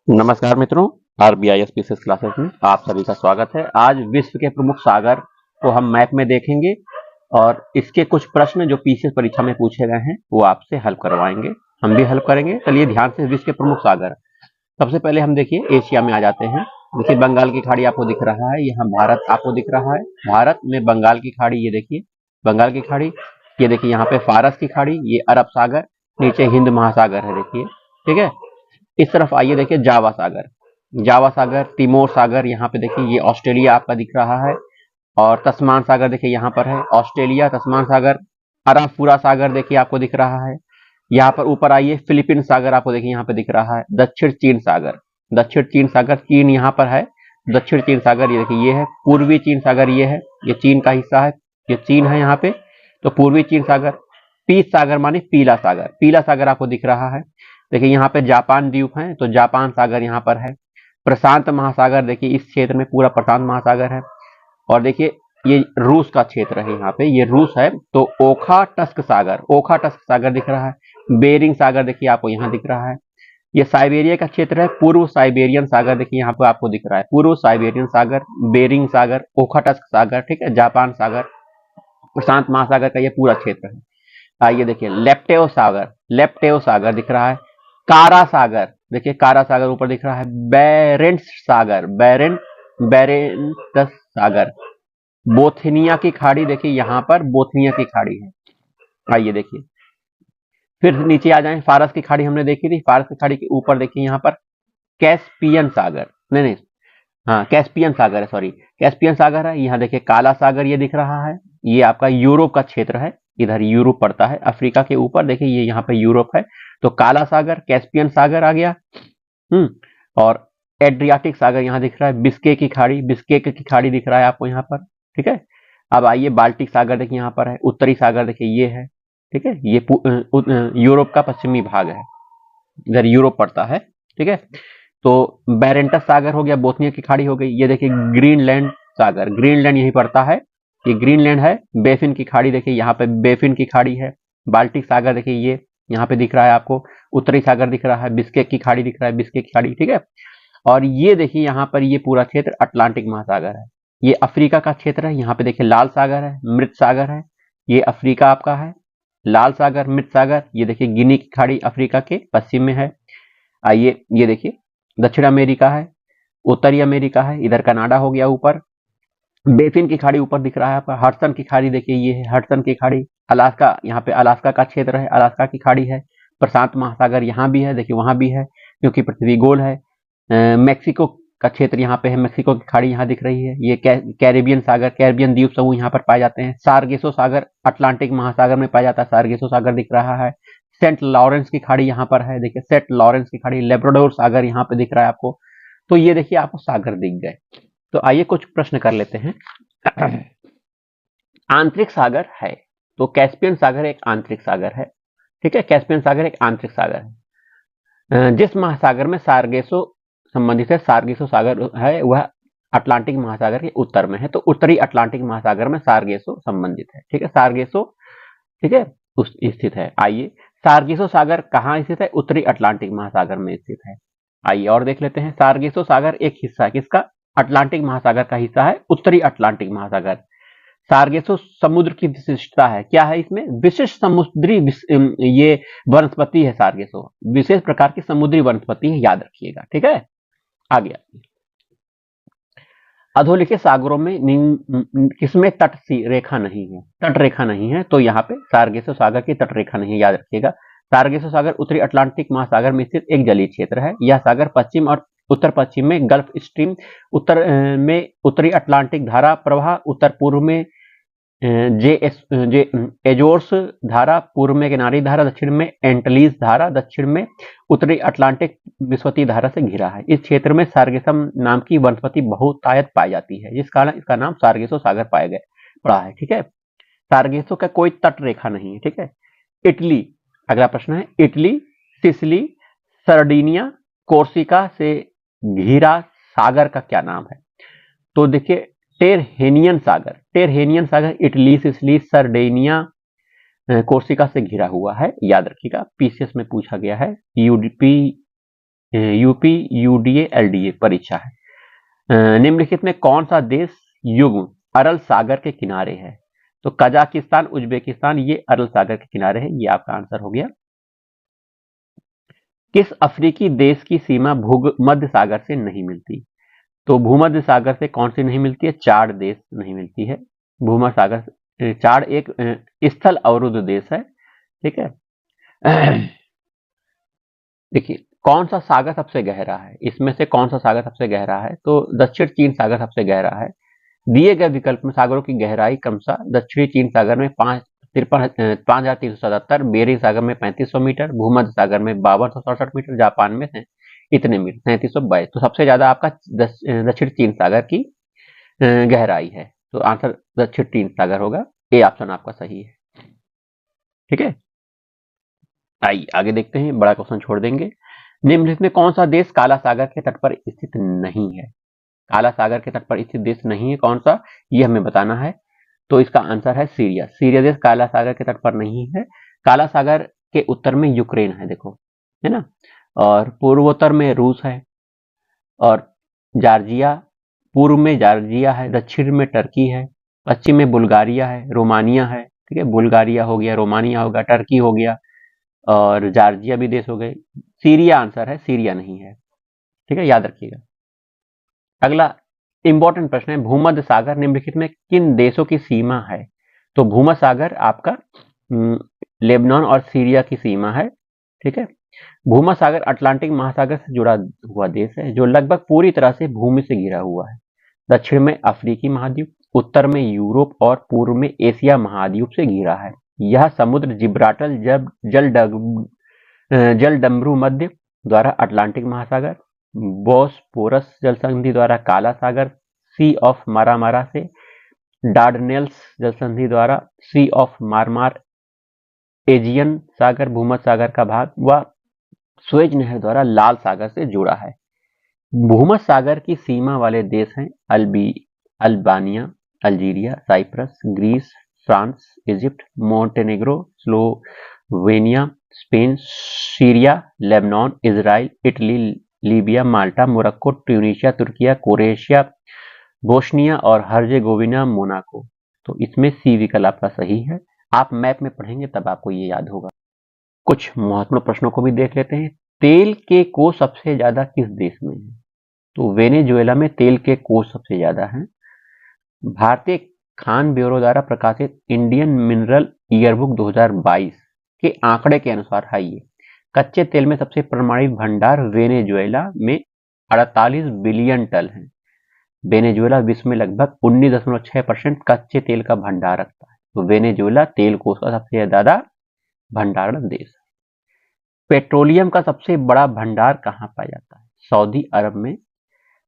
नमस्कार मित्रों, RBI special classes में आप सभी का स्वागत है। आज विश्व के प्रमुख सागर को हम मैप में देखेंगे और इसके कुछ प्रश्न जो पीसीएस परीक्षा में पूछे गए हैं वो आपसे हल करवाएंगे, हम भी हल करेंगे। चलिए ध्यान से, विश्व के प्रमुख सागर। सबसे पहले हम देखिए एशिया में आ जाते हैं। देखिए बंगाल की खाड़ी आपको दिख रहा है, यहाँ भारत आपको दिख रहा है। भारत में बंगाल की खाड़ी, ये देखिए बंगाल की खाड़ी, ये देखिए यहाँ पे फारस की खाड़ी, ये अरब सागर, नीचे हिंद महासागर है, देखिए ठीक है। इस तरफ आइए, देखिए जावा सागर, जावा सागर, तिमोर सागर, यहाँ पे देखिए ये ऑस्ट्रेलिया आपका दिख रहा है। और तस्मान सागर देखिए यहाँ पर है, ऑस्ट्रेलिया, तस्मान सागर। अराफुरा सागर देखिए आपको दिख रहा है। यहाँ पर ऊपर आइए, फिलीपीन सागर आपको देखिए यहाँ पे दिख रहा है। दक्षिण चीन सागर, दक्षिण चीन सागर, चीन यहाँ पर है। दक्षिण चीन सागर ये देखिए ये है। पूर्वी चीन सागर ये है, ये चीन का हिस्सा है, ये चीन है यहाँ पे। तो पूर्वी चीन सागर। पीस सागर माने पीला सागर, पीला सागर आपको दिख रहा है। देखिए यहाँ पे जापान द्वीप है, तो जापान सागर यहाँ पर है। प्रशांत महासागर, देखिए इस क्षेत्र में पूरा प्रशांत महासागर है। और देखिए ये रूस का क्षेत्र है, यहाँ पे ये रूस है। तो ओखा टस्क सागर, ओखा टस्क सागर दिख रहा है। बेरिंग सागर देखिए आपको यहाँ दिख रहा है। ये साइबेरिया का क्षेत्र है, पूर्व साइबेरियन सागर देखिए यहाँ पे आपको दिख रहा है। पूर्व साइबेरियन सागर, बेरिंग सागर, ओखा टस्क सागर, ठीक है, जापान सागर, प्रशांत महासागर का ये पूरा क्षेत्र है। आइए देखिए लेप्टेव सागर, लेप्टेव सागर दिख रहा है। कारा सागर, देखिए कारा सागर ऊपर दिख रहा है। बेरेंट्स सागर, बेरेंट्स सागर। बोथनिया की खाड़ी, देखिए यहाँ पर बोथनिया की खाड़ी है। आइए देखिए, फिर नीचे आ जाएं, फारस की खाड़ी हमने देखी थी, फारस की खाड़ी के ऊपर देखिए यहाँ पर कैस्पियन सागर, नहीं नहीं, हाँ कैस्पियन सागर है, सॉरी, कैस्पियन सागर है। यहाँ देखिए काला सागर ये दिख रहा है, ये आपका यूरोप का क्षेत्र है, इधर यूरोप पड़ता है, अफ्रीका के ऊपर देखिए ये यहाँ पे यूरोप है। तो काला सागर, कैस्पियन सागर आ गया। और एड्रियाटिक सागर यहाँ दिख रहा है। बिस्के की खाड़ी, बिस्केक की खाड़ी दिख रहा है आपको यहाँ पर, ठीक है। अब आइए बाल्टिक सागर देखिए यहाँ पर है। उत्तरी सागर देखिए ये है, ठीक है, ये यूरोप का पश्चिमी भाग है, इधर यूरोप पड़ता है, ठीक है। तो बैरेंटस सागर हो गया, बोथनिया की खाड़ी हो गई। ये देखिए ग्रीनलैंड सागर, ग्रीनलैंड यही पड़ता है, ये ग्रीनलैंड है। बेफिन की खाड़ी देखिए यहाँ पे बेफिन की खाड़ी है। बाल्टिक सागर देखिए ये यहाँ पे दिख रहा है आपको। उत्तरी सागर दिख रहा है, बिस्केक की खाड़ी दिख रहा है, बिस्केक की खाड़ी, ठीक है। और ये देखिए यहाँ पर ये पूरा क्षेत्र अटलांटिक महासागर है। ये अफ्रीका का क्षेत्र है, यहाँ पे देखिए लाल सागर है, मृत सागर है। ये अफ्रीका आपका है, लाल सागर, मृत सागर। ये देखिए गिनी की खाड़ी अफ्रीका के पश्चिम में है। आइए ये देखिए दक्षिण अमेरिका है, उत्तरी अमेरिका है, इधर कनाडा हो गया ऊपर। बेफिन की खाड़ी ऊपर दिख रहा है आपका। हडसन की खाड़ी देखिए ये है, हडसन की खाड़ी। अलास्का, यहाँ पे अलास्का का क्षेत्र है, अलास्का की खाड़ी है। प्रशांत महासागर यहाँ भी है, देखिए वहां भी है, क्योंकि पृथ्वी गोल है। मेक्सिको का क्षेत्र यहाँ पे है, मेक्सिको की खाड़ी यहाँ दिख रही है। ये कैरिबियन सागर, कैरिबियन द्वीप समूह यहाँ पर पाए जाते हैं। सार्गेसो सागर अटलांटिक महासागर में पाया जाता है, सार्गेसो सागर दिख रहा है। सेंट लॉरेंस की खाड़ी यहाँ पर है, देखिए सेंट लॉरेंस की खाड़ी। लेब्राडोर सागर यहाँ पे दिख रहा है आपको। तो ये देखिए आपको सागर दिख गए। तो आइए कुछ प्रश्न कर लेते हैं। आंतरिक सागर है, तो कैस्पियन सागर एक आंतरिक सागर है, ठीक है, कैस्पियन सागर एक आंतरिक सागर है। जिस महासागर में सार्गेसो संबंधित है, सार्गेसो सागर है, वह अटलांटिक महासागर के उत्तर में है। तो उत्तरी अटलांटिक महासागर में सार्गेसो संबंधित है, ठीक है, सार्गेसो, ठीक है, उस स्थित है। आइए सार्गेसो सागर कहाँ स्थित है? उत्तरी अटलांटिक महासागर में स्थित है। आइए और देख लेते हैं। सार्गेसो सागर एक हिस्सा है किसका? अटलांटिक महासागर का हिस्सा है, उत्तरी अटलांटिक महासागर। सार्गेसो समुद्र की विशिष्टता है, क्या है इसमें? विशिष्ट समुद्री ये वनस्पति है सार्गेसो, विशेष प्रकार की समुद्री वनस्पति है, याद रखिएगा, ठीक है। आ गया। अधोलिखित सागरों में किसमें तट रेखा नहीं है? तट रेखा नहीं है, तो यहाँ पे सार्गेसो सागर की तट रेखा नहीं है, याद रखिएगा। सार्गेसो सागर उत्तरी अटलांटिक महासागर में स्थित एक जलीय क्षेत्र है। यह सागर पश्चिम और उत्तर पश्चिम में गल्फ स्ट्रीम, उत्तर में उत्तरी अटलांटिक धारा प्रवाह, उत्तर पूर्व में जे एजोर्स धारा, पूर्व में किनारी धारा, दक्षिण में एंटलीज धारा, दक्षिण में उत्तरी अटलांटिक विस्वती धारा से घिरा है। इस क्षेत्र में सार्गेसम नाम की वनस्पति बहुतायत पाई जाती है, जिस कारण इसका नाम सार्गेसो सागर पाया गया पड़ा है, ठीक है। सार्गेसो का कोई तट रेखा नहीं है, ठीक है। इटली, अगला प्रश्न है, इटली, सिसिली, सर्डिनिया, कोर्सिका से घिरा सागर का क्या नाम है? तो देखिए टेरहेनियन सागर, टेरहेनियन सागर इटली, सिसिली, सर्डेनिया, कोर्सिका से घिरा हुआ है, याद रखिएगा, पीसीएस में पूछा गया है। यूडीपी यूपी यूडीए एलडीए परीक्षा है। निम्नलिखित में कौन सा देश युग्म अरल सागर के किनारे है? तो कजाकिस्तान, उज्बेकिस्तान, ये अरल सागर के किनारे है। ये आपका आंसर हो गया। किस अफ्रीकी देश की सीमा भूमध्य सागर से नहीं मिलती? तो भूमध्य सागर से कौन सी नहीं मिलती है? चाड देश नहीं मिलती है भूमध्य सागर से। चाड एक स्थल अवरुद्ध देश है, ठीक है। देखिए, कौन सा सागर सबसे गहरा है? इसमें से कौन सा सागर सबसे गहरा है? तो दक्षिण चीन सागर सबसे गहरा है। दिए गए विकल्प में सागरों की गहराई क्रमशः दक्षिणी चीन सागर में 5,377, बेरिंग सागर में 3500 मीटर, भूमध्य सागर में 5267 मीटर, जापान में है इतने मीटर 3722। तो सबसे ज्यादा आपका दक्षिण चीन सागर की गहराई है। तो आंसर दक्षिण चीन सागर होगा। ए ऑप्शन आपका सही है, ठीक है। आइए आगे देखते हैं, बड़ा क्वेश्चन छोड़ देंगे। निम्नलिखित में कौन सा देश काला सागर के तट पर स्थित नहीं है? काला सागर के तट पर स्थित देश नहीं है कौन सा, ये हमें बताना है। तो इसका आंसर है सीरिया। सीरिया देश काला सागर के तट पर नहीं है। काला सागर के उत्तर में यूक्रेन है, देखो, है ना, और पूर्वोत्तर में रूस है, और जॉर्जिया, पूर्व में जॉर्जिया है, दक्षिण में टर्की है, पश्चिम में बुल्गारिया है, रोमानिया है, ठीक है। बुल्गारिया हो गया, रोमानिया हो गया, टर्की हो गया, और जॉर्जिया भी देश हो गए। सीरिया आंसर है, सीरिया नहीं है, ठीक है, याद रखिएगा। अगला इंपॉर्टेंट प्रश्न है, भूमध्य सागर निम्नलिखित में किन देशों की सीमा है? तो भूमध्य सागर आपका लेबनान और सीरिया की सीमा है, ठीक है। भूमध्य सागर अटलांटिक महासागर से जुड़ा हुआ देश है, जो लगभग पूरी तरह से भूमि से घिरा हुआ है। दक्षिण में अफ्रीकी महाद्वीप, उत्तर में यूरोप और पूर्व में एशिया महाद्वीप से घिरा है। यह समुद्र जिब्राल्टर जलडमरू मध्य द्वारा अटलांटिक महासागर, बोस्पोरस जल संधि द्वारा काला सागर, सी ऑफ मारामारा से, डार्डनेल्स जल संधि द्वारा सी ऑफ मारमार, एजियन सागर भूमध्य सागर का भाग, व स्वेज नहर द्वारा लाल सागर से जुड़ा है। भूमध्य सागर की सीमा वाले देश हैं Albania, Algeria, Cyprus, Greece, France, Egypt, Montenegro, Slovenia, Spain, Syria, Lebanon, Israel, Italy, Libya, Malta, Morocco, Tunisia, Turkiye, Croatia, Bosnia और हर्जेगोविना, मोनाको। तो इसमें सी विकल्प आपका सही है। आप मैप में पढ़ेंगे तब आपको ये याद होगा। कुछ महत्वपूर्ण प्रश्नों को भी देख लेते हैं। तेल के कोष सबसे ज्यादा किस देश में है? तो वेनेजुएला में तेल के कोष सबसे ज्यादा हैं। भारतीय खान ब्यूरो द्वारा प्रकाशित इंडियन मिनरल ईयरबुक 2022 के आंकड़े के अनुसार है ये, कच्चे तेल में सबसे प्रमाणित भंडार वेनेजुएला में 48 बिलियन टन है। वेनेजुएला विश्व में लगभग 19.6% कच्चे तेल का भंडार रखता है। तो वेनेजुएला तेल कोष का सबसे ज्यादा भंडारण देश है। पेट्रोलियम का सबसे बड़ा भंडार कहाँ पाया जाता है? सऊदी अरब में।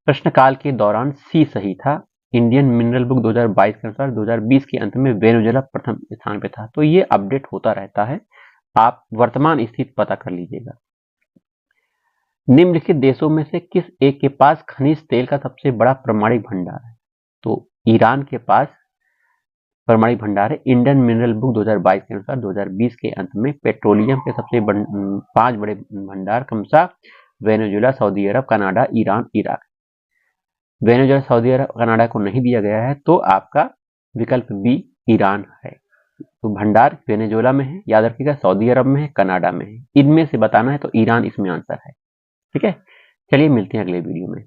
प्रश्नकाल के दौरान सी सही था। इंडियन मिनरल बुक 2022 के अनुसार 2020 के अंत में वेनेजुएला प्रथम स्थान पे था। तो ये अपडेट होता रहता है, आप वर्तमान स्थिति पता कर लीजिएगा। निम्नलिखित देशों में से किस एक के पास खनिज तेल का सबसे बड़ा प्रमाणिक भंडार है? तो ईरान के पास प्रमाणिक भंडार है। इंडियन मिनरल बुक 2022 के अनुसार 2020 के अंत में पेट्रोलियम के सबसे 5 बड़े भंडार क्रमशः Venezuela, Saudi Arab, Canada, Iran, Iraq. Venezuela, Saudi Arab, Canada को नहीं दिया गया है, तो आपका विकल्प बी ईरान है। तो भंडार वेनेजुएला में है, याद रखिएगा, सऊदी अरब में है, कनाडा में है। इनमें से बताना है तो ईरान इसमें आंसर है, ठीक है। चलिए मिलते हैं अगले वीडियो में।